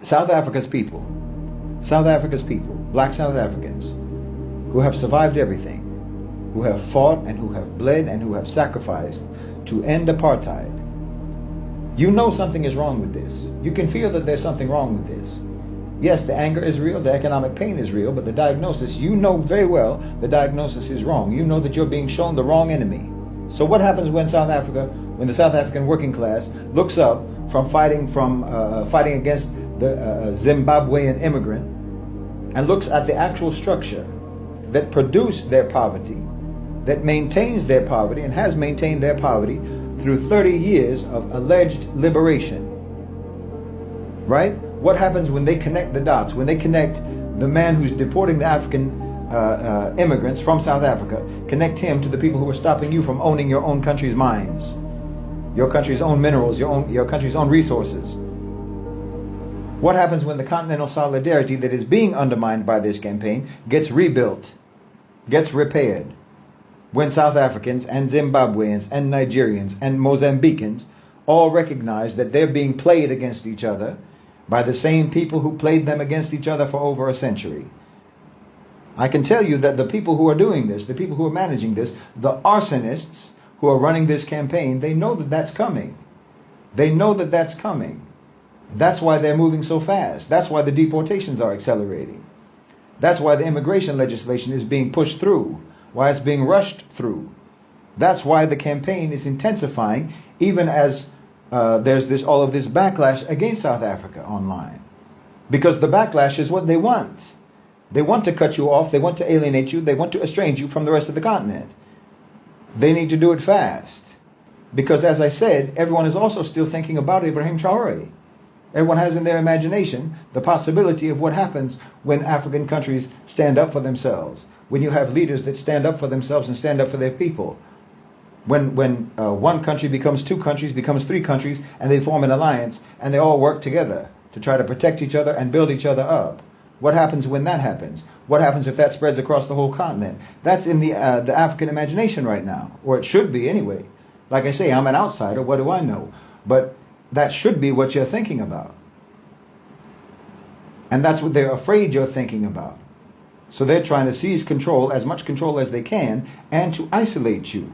South Africa's people, black South Africans, who have survived everything, who have fought and who have bled and who have sacrificed to end apartheid. You know something is wrong with this. You can feel that there's something wrong with this. Yes, the anger is real, the economic pain is real, but the diagnosis, you know very well the diagnosis is wrong. You know that you're being shown the wrong enemy. So what happens when the South African working class looks up from fighting against the Zimbabwean immigrant and looks at the actual structure that produced their poverty, that maintains their poverty and has maintained their poverty through 30 years of alleged liberation, right? What happens when they connect the dots, when they connect the man who's deporting the African immigrants from South Africa, connect him to the people who are stopping you from owning your own country's mines, your country's own minerals, your country's own resources? What happens when the continental solidarity that is being undermined by this campaign gets rebuilt, gets repaired? When South Africans and Zimbabweans and Nigerians and Mozambicans all recognize that they're being played against each other by the same people who played them against each other for over a century. I can tell you that the people who are doing this, the people who are managing this, the arsonists who are running this campaign, they know that that's coming. They know that that's coming. That's why they're moving so fast. That's why the deportations are accelerating. That's why the immigration legislation is being pushed through, why it's being rushed through. That's why the campaign is intensifying, even as there's all of this backlash against South Africa online. Because the backlash is what they want. They want to cut you off, they want to alienate you, they want to estrange you from the rest of the continent. They need to do it fast. Because as I said, everyone is also still thinking about Ibrahim Traore. Everyone has in their imagination the possibility of what happens when African countries stand up for themselves, when you have leaders that stand up for themselves and stand up for their people. When one country becomes two countries, becomes three countries, and they form an alliance, and they all work together to try to protect each other and build each other up. What happens when that happens? What happens if that spreads across the whole continent? That's in the African imagination right now, or it should be anyway. Like I say, I'm an outsider, what do I know? But that should be what you're thinking about. And that's what they're afraid you're thinking about. So they're trying to seize control, as much control as they can, and to isolate you.